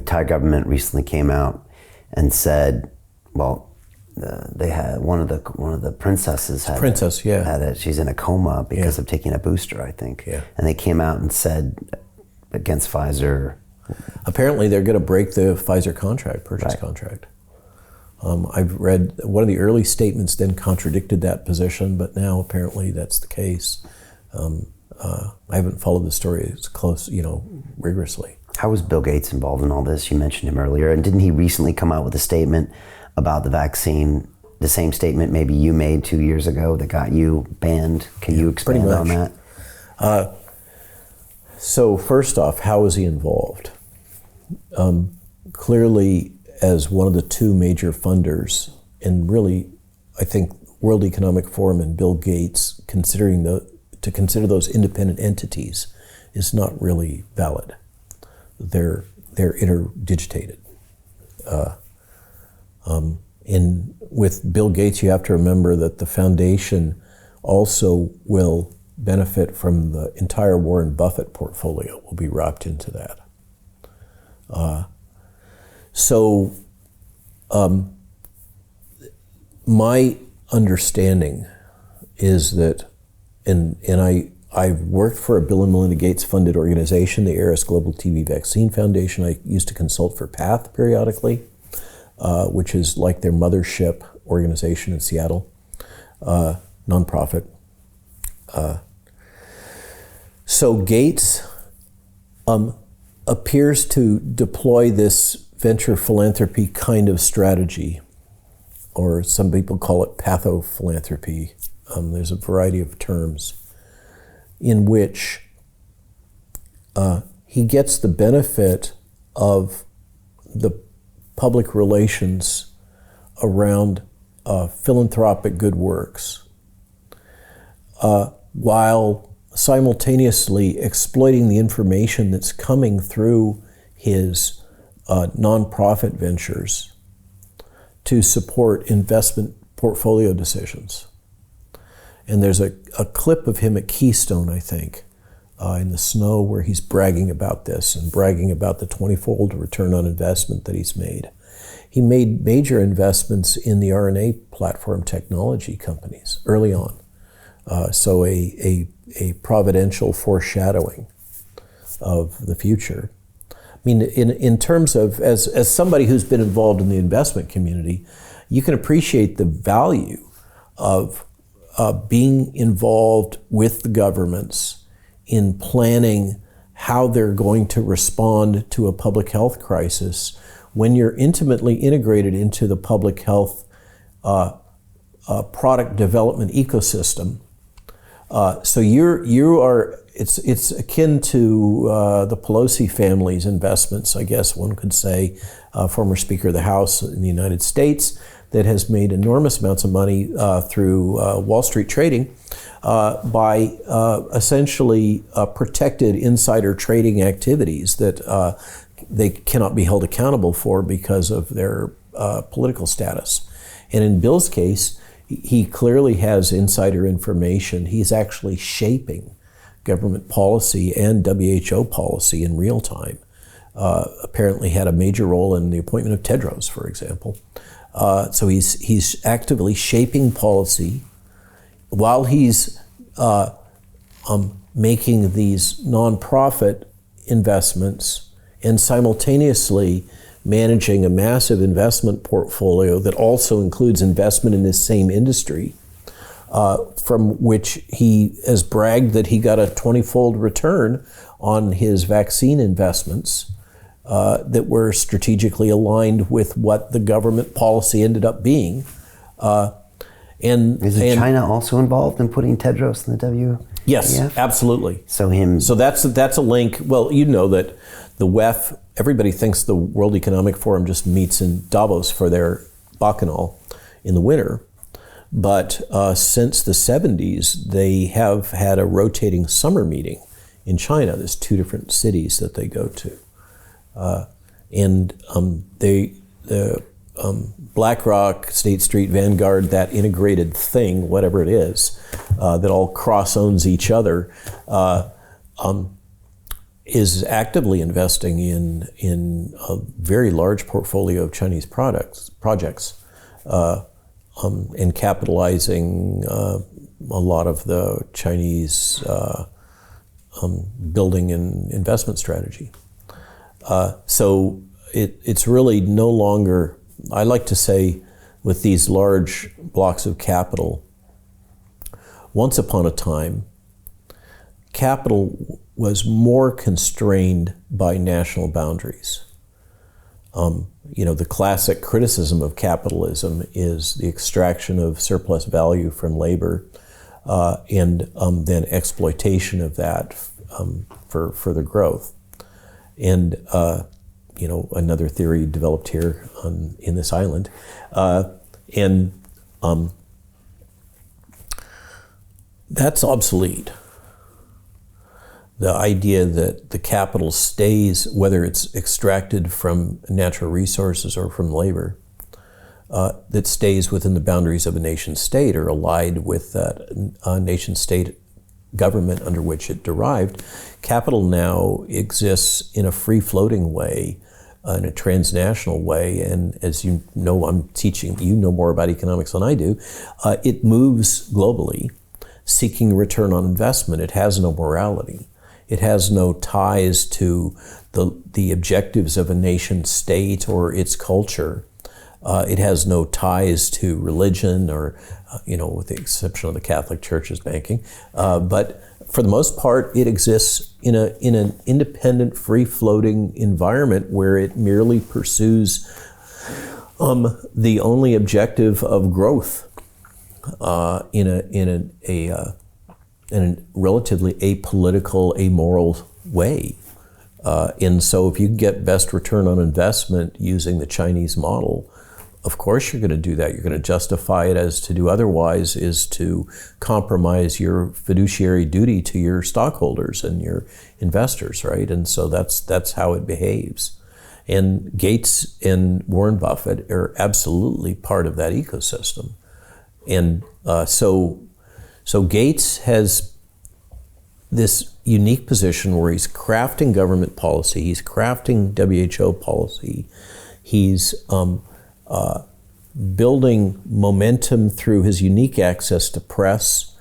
the Thai government recently came out and said, well, they had one of the princesses had had it. She's in a coma because of taking a booster, I think. Yeah. And they came out and said against Pfizer. Apparently, they're going to break the Pfizer purchase contract. I've read one of the early statements then contradicted that position, but now apparently that's the case. I haven't followed the story as close, rigorously. How was Bill Gates involved in all this? You mentioned him earlier, and didn't he recently come out with a statement about the vaccine, the same statement maybe you made 2 years ago that got you banned? Can you expand on that? So first off, how was he involved? Clearly, as one of the two major funders, and really, I think World Economic Forum and Bill Gates to consider those independent entities is not really valid. They're interdigitated. With Bill Gates, you have to remember that the foundation also will benefit from the entire Warren Buffett portfolio, will be wrapped into that. My understanding is that, and I've worked for a Bill and Melinda Gates funded organization, the ARIS Global TB Vaccine Foundation. I used to consult for PATH periodically, which is like their mothership organization in Seattle, nonprofit. So Gates appears to deploy this venture philanthropy kind of strategy, or some people call it pathophilanthropy. There's a variety of terms in which he gets the benefit of the public relations around philanthropic good works, while simultaneously exploiting the information that's coming through his nonprofit ventures to support investment portfolio decisions. And there's a clip of him at Keystone, I think, in the snow, where he's bragging about this and bragging about the 20-fold return on investment that he's made. He made major investments in the RNA platform technology companies early on. So a providential foreshadowing of the future. I mean, in terms of, as somebody who's been involved in the investment community, you can appreciate the value of being involved with the governments in planning how they're going to respond to a public health crisis when you're intimately integrated into the public health product development ecosystem. So you are, it's akin to the Pelosi family's investments, I guess one could say, former Speaker of the House in the United States, that has made enormous amounts of money through Wall Street trading by essentially protected insider trading activities that they cannot be held accountable for because of their political status. And in Bill's case, he clearly has insider information. He's actually shaping government policy and WHO policy in real time. Apparently had a major role in the appointment of Tedros, for example. So he's actively shaping policy while he's making these nonprofit investments and simultaneously managing a massive investment portfolio that also includes investment in this same industry, from which he has bragged that he got a 20-fold return on his vaccine investments that were strategically aligned with what the government policy ended up being. Is China also involved in putting Tedros in the WEF? Yes, absolutely. So that's a link. Well, you know that the WEF, everybody thinks the World Economic Forum just meets in Davos for their bacchanal in the winter. But since the 70s, they have had a rotating summer meeting in China. There's 2 different cities that they go to. The BlackRock, State Street, Vanguard, that integrated thing, whatever it is, that all cross-owns each other, is actively investing in a very large portfolio of Chinese projects, and capitalizing a lot of the Chinese building and investment strategy. So it's really no longer, I like to say, with these large blocks of capital, once upon a time, capital was more constrained by national boundaries. The classic criticism of capitalism is the extraction of surplus value from labor and then exploitation of that for further growth. And another theory developed here in this island, that's obsolete. The idea that the capital stays, whether it's extracted from natural resources or from labor, that stays within the boundaries of a nation state or allied with that nation state government under which it derived. Capital now exists in a free-floating way, in a transnational way, and as you know, I'm teaching, you know more about economics than I do, it moves globally, seeking return on investment. It has no morality. It has no ties to the objectives of a nation state or its culture. It has no ties to religion or, with the exception of the Catholic Church's banking. But for the most part, it exists in an independent, free-floating environment where it merely pursues the only objective of growth in a relatively apolitical, amoral way. And so if you get best return on investment using the Chinese model, of course you're going to do that. You're going to justify it, as to do otherwise is to compromise your fiduciary duty to your stockholders and your investors, right? And so that's how it behaves. And Gates and Warren Buffett are absolutely part of that ecosystem. And so Gates has this unique position where he's crafting government policy, he's crafting WHO policy, he's building momentum through his unique access to press.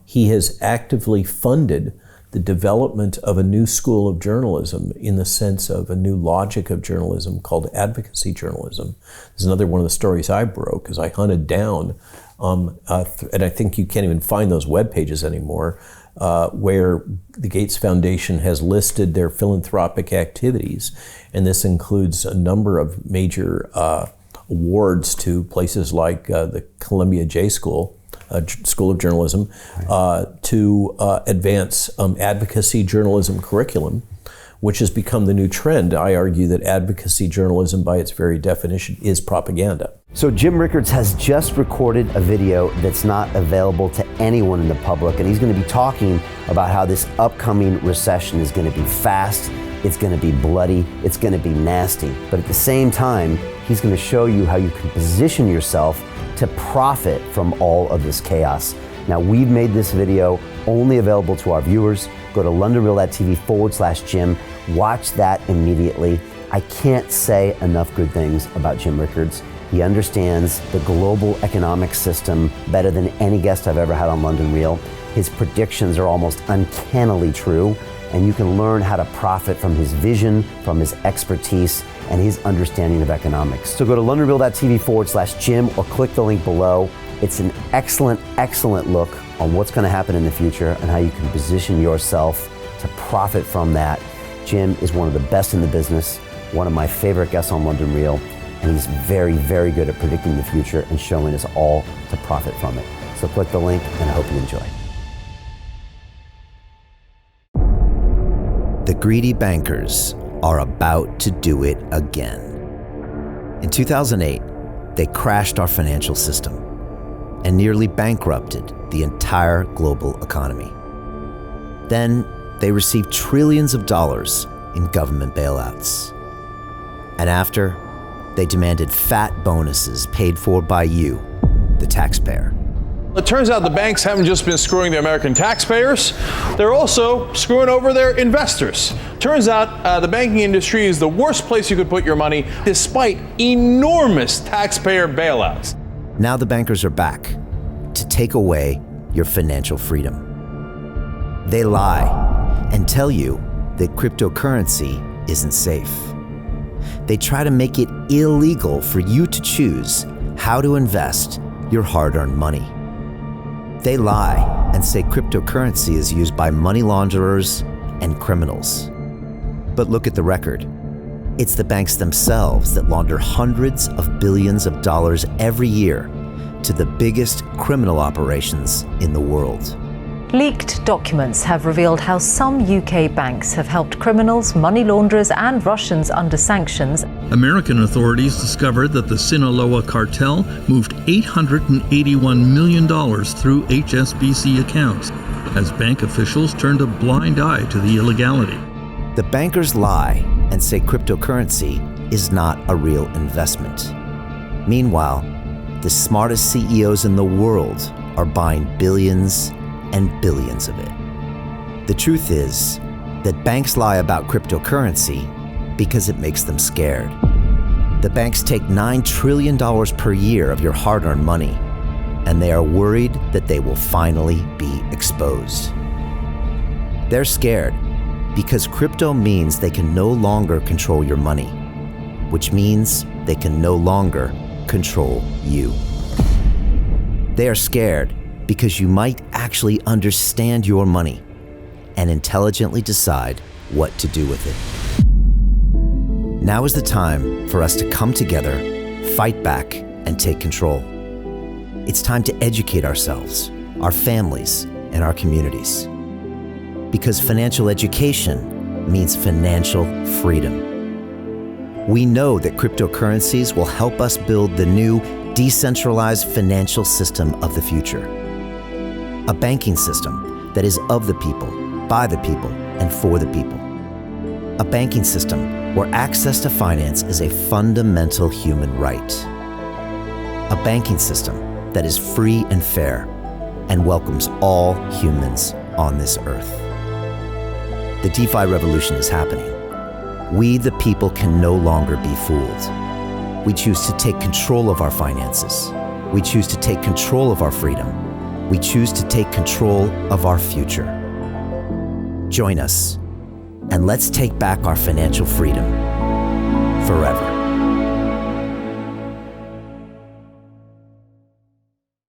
He has actively funded the development of a new school of journalism in the sense of a new logic of journalism called advocacy journalism. This is another one of the stories I broke, as I hunted down, and I think you can't even find those web pages anymore, where the Gates Foundation has listed their philanthropic activities. And this includes a number of major awards to places like the Columbia J School, School of Journalism, to advance advocacy journalism curriculum, which has become the new trend. I argue that advocacy journalism, by its very definition, is propaganda. So Jim Rickards has just recorded a video that's not available to anyone in the public, and he's going to be talking about how this upcoming recession is going to be fast, it's going to be bloody, it's going to be nasty. But at the same time, he's going to show you how you can position yourself to profit from all of this chaos. Now, we've made this video only available to our viewers. Go to londonreal.tv/Jim. Watch that immediately. I can't say enough good things about Jim Rickards. He understands the global economic system better than any guest I've ever had on London Real. His predictions are almost uncannily true, and you can learn how to profit from his vision, from his expertise, and his understanding of economics. So go to londonreal.tv/Jim or click the link below. It's an excellent, excellent look on what's going to happen in the future and how you can position yourself to profit from that. Jim is one of the best in the business, one of my favorite guests on London Real, and he's very, very good at predicting the future and showing us all to profit from it. So click the link, and I hope you enjoy. The greedy bankers are about to do it again. In 2008, they crashed our financial system and nearly bankrupted the entire global economy. Then they received trillions of dollars in government bailouts. And after, they demanded fat bonuses paid for by you, the taxpayer. It turns out the banks haven't just been screwing the American taxpayers, they're also screwing over their investors. Turns out the banking industry is the worst place you could put your money, despite enormous taxpayer bailouts. Now the bankers are back to take away your financial freedom. They lie and tell you that cryptocurrency isn't safe. They try to make it illegal for you to choose how to invest your hard-earned money. They lie and say cryptocurrency is used by money launderers and criminals. But look at the record. It's the banks themselves that launder hundreds of billions of dollars every year to the biggest criminal operations in the world. Leaked documents have revealed how some UK banks have helped criminals, money launderers and Russians under sanctions. American authorities discovered that the Sinaloa cartel moved $881 million through HSBC accounts as bank officials turned a blind eye to the illegality. The bankers lie and say cryptocurrency is not a real investment. Meanwhile, the smartest CEOs in the world are buying billions and billions of it. The truth is that banks lie about cryptocurrency because it makes them scared. The banks take $9 trillion per year of your hard-earned money, and they are worried that they will finally be exposed. They're scared because crypto means they can no longer control your money, which means they can no longer control you. They are scared because you might actually understand your money and intelligently decide what to do with it. Now is the time for us to come together, fight back, and take control. It's time to educate ourselves, our families, and our communities. Because financial education means financial freedom. We know that cryptocurrencies will help us build the new decentralized financial system of the future. A banking system that is of the people, by the people, and for the people. A banking system where access to finance is a fundamental human right. A banking system that is free and fair and welcomes all humans on this earth. The DeFi revolution is happening. We, the people, can no longer be fooled. We choose to take control of our finances. We choose to take control of our freedom. We choose to take control of our future. Join us, and let's take back our financial freedom forever.